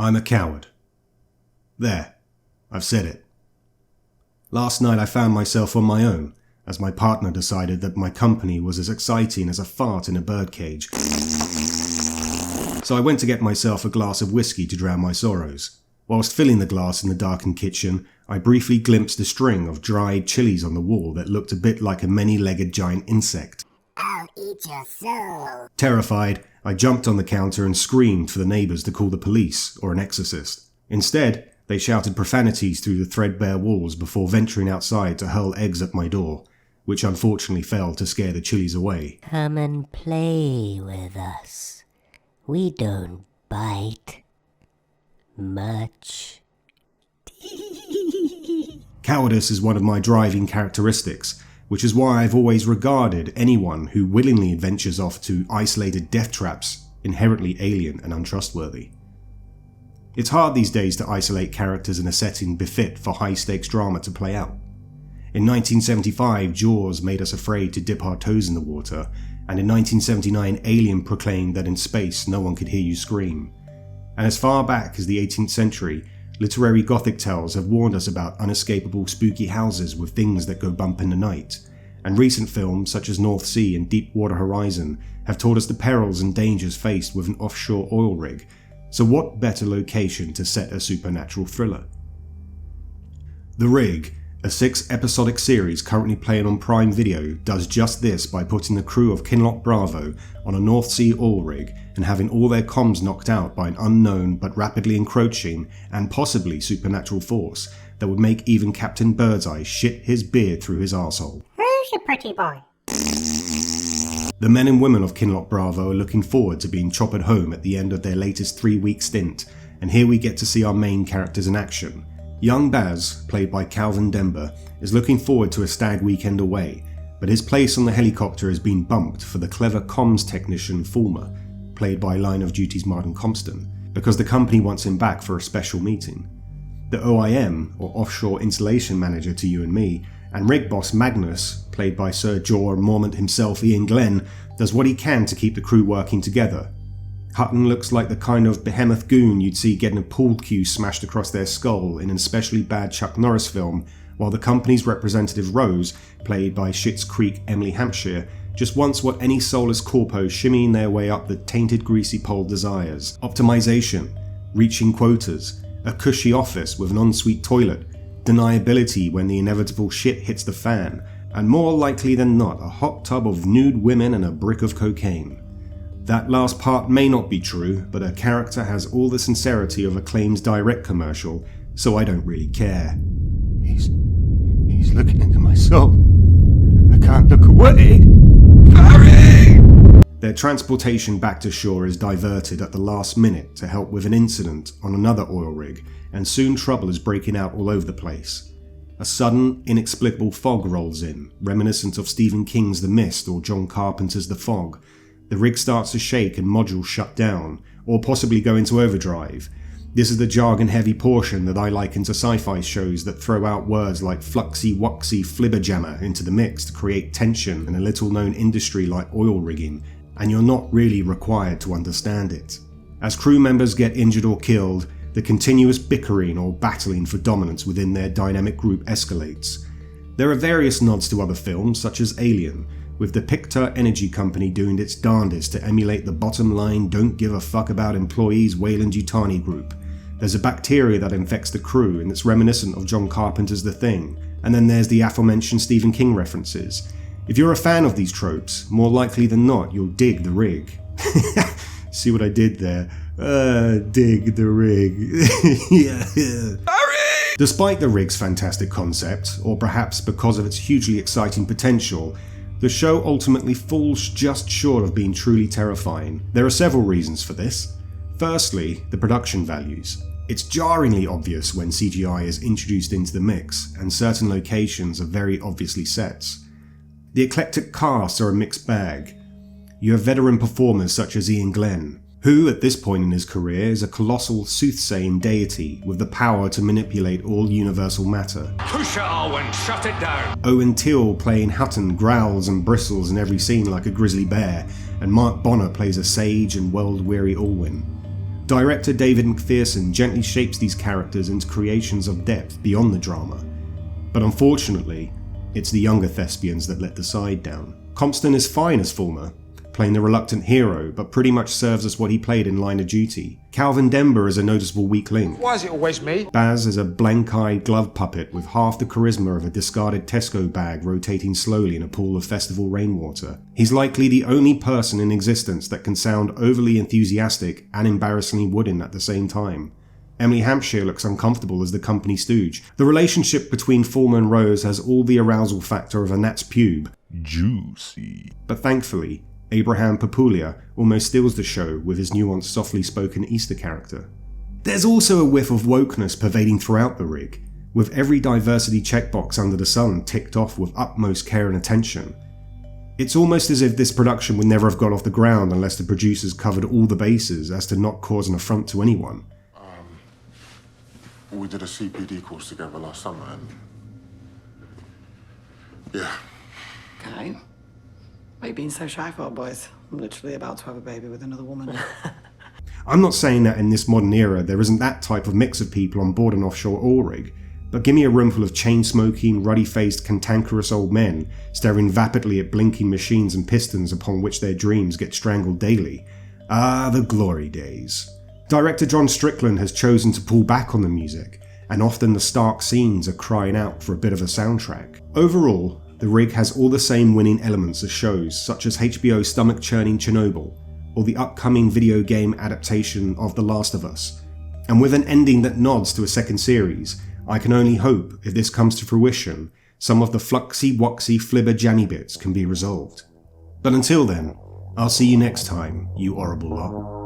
I'm a coward. There, I've said it. Last night I found myself on my own, as my partner decided that my company was as exciting as a fart in a birdcage. So I went to get myself a glass of whiskey to drown my sorrows. Whilst filling the glass in the darkened kitchen, I briefly glimpsed a string of dried chilies on the wall that looked a bit like a many-legged giant insect. I'll eat your soul. Terrified, I jumped on the counter and screamed for the neighbours to call the police or an exorcist. Instead, they shouted profanities through the threadbare walls before venturing outside to hurl eggs at my door, which unfortunately failed to scare the chilies away. Come and play with us. We don't bite much. Cowardice is one of my driving characteristics, which is why I've always regarded anyone who willingly ventures off to isolated death traps inherently alien and untrustworthy. It's hard these days to isolate characters in a setting befit for high-stakes drama to play out. In 1975, Jaws made us afraid to dip our toes in the water, and in 1979, Alien proclaimed that in space no one could hear you scream. And as far back as the 18th century, literary Gothic tales have warned us about unescapable spooky houses with things that go bump in the night, and recent films such as North Sea and Deepwater Horizon have taught us the perils and dangers faced with an offshore oil rig, so what better location to set a supernatural thriller? The Rig, a 6-episodic series currently playing on Prime Video, does just this by putting the crew of Kinloch Bravo on a North Sea oil rig and having all their comms knocked out by an unknown but rapidly encroaching and possibly supernatural force that would make even Captain Birdseye shit his beard through his arsehole. Who's your pretty boy? The men and women of Kinloch Bravo are looking forward to being choppered home at the end of their latest 3-week stint, and here we get to see our main characters in action. Young Baz, played by Calvin Dember, is looking forward to a stag weekend away, but his place on the helicopter has been bumped for the clever comms technician Fulmer, played by Line of Duty's Martin Compston, because the company wants him back for a special meeting. The OIM, or Offshore Installation Manager to you and me, and rig boss Magnus, played by Sir Jorah Mormont himself Ian Glenn, does what he can to keep the crew working together. Hutton looks like the kind of behemoth goon you'd see getting a pool cue smashed across their skull in an especially bad Chuck Norris film, while the company's representative Rose, played by Schitt's Creek Emily Hampshire, just wants what any soulless corpo shimmying their way up the tainted greasy pole desires: optimization, reaching quotas, a cushy office with an ensuite toilet, deniability when the inevitable shit hits the fan, and more likely than not a hot tub of nude women and a brick of cocaine. That last part may not be true, but her character has all the sincerity of Acclaim's direct commercial, so I don't really care. He's looking into my soul. I can't look away. Barry! Their transportation back to shore is diverted at the last minute to help with an incident on another oil rig, and soon trouble is breaking out all over the place. A sudden, inexplicable fog rolls in, reminiscent of Stephen King's The Mist or John Carpenter's The Fog. The rig starts to shake and modules shut down, or possibly go into overdrive. This is the jargon-heavy portion that I liken to sci-fi shows that throw out words like fluxy-wuxy flibberjammer into the mix to create tension in a little-known industry like oil rigging, and you're not really required to understand it. As crew members get injured or killed, the continuous bickering or battling for dominance within their dynamic group escalates. There are various nods to other films, such as Alien, with the Pictar Energy Company doing its darndest to emulate the bottom-line don't-give-a-fuck-about-employees Weyland-Yutani group. There's a bacteria that infects the crew, and it's reminiscent of John Carpenter's The Thing. And then there's the aforementioned Stephen King references. If you're a fan of these tropes, more likely than not, you'll dig The Rig. See what I did there? Dig The Rig. Yeah. Despite The Rig's fantastic concept, or perhaps because of its hugely exciting potential, the show ultimately falls just short of being truly terrifying. There are several reasons for this. Firstly, the production values. It's jarringly obvious when CGI is introduced into the mix, and certain locations are very obviously sets. The eclectic casts are a mixed bag. You have veteran performers such as Ian Glenn, who at this point in his career is a colossal soothsaying deity with the power to manipulate all universal matter. Push it, Owen, shut it down! Owen Teale playing Hutton growls and bristles in every scene like a grizzly bear, and Mark Bonner plays a sage and world-weary Alwyn. Director David McPherson gently shapes these characters into creations of depth beyond the drama. But unfortunately, it's the younger thespians that let the side down. Compston is fine as Fulmer, playing the reluctant hero, but pretty much serves as what he played in Line of Duty. Calvin Dember is a noticeable weak link. Why is it always me? Baz is a blank-eyed glove puppet with half the charisma of a discarded Tesco bag rotating slowly in a pool of festival rainwater. He's likely the only person in existence that can sound overly enthusiastic and embarrassingly wooden at the same time. Emily Hampshire looks uncomfortable as the company stooge. The relationship between Fulmer and Rose has all the arousal factor of a gnat's pube. Juicy. But thankfully, Abraham Papulia almost steals the show with his nuanced, softly spoken Easter character. There's also a whiff of wokeness pervading throughout the rig, with every diversity checkbox under the sun ticked off with utmost care and attention. It's almost as if this production would never have got off the ground unless the producers covered all the bases as to not cause an affront to anyone. We did a CPD course together last summer and... yeah. Okay. Why are you being so shy for, boys? I'm literally about to have a baby with another woman. I'm not saying that in this modern era there isn't that type of mix of people on board an offshore oil rig, but give me a room full of chain-smoking, ruddy-faced, cantankerous old men staring vapidly at blinking machines and pistons upon which their dreams get strangled daily. Ah, the glory days. Director John Strickland has chosen to pull back on the music, and often the stark scenes are crying out for a bit of a soundtrack. Overall, the rig has all the same winning elements as shows such as HBO's stomach-churning Chernobyl, or the upcoming video game adaptation of The Last of Us. And with an ending that nods to a second series, I can only hope, if this comes to fruition, some of the fluxy-woxy flibber jammy bits can be resolved. But until then, I'll see you next time, you horrible lot.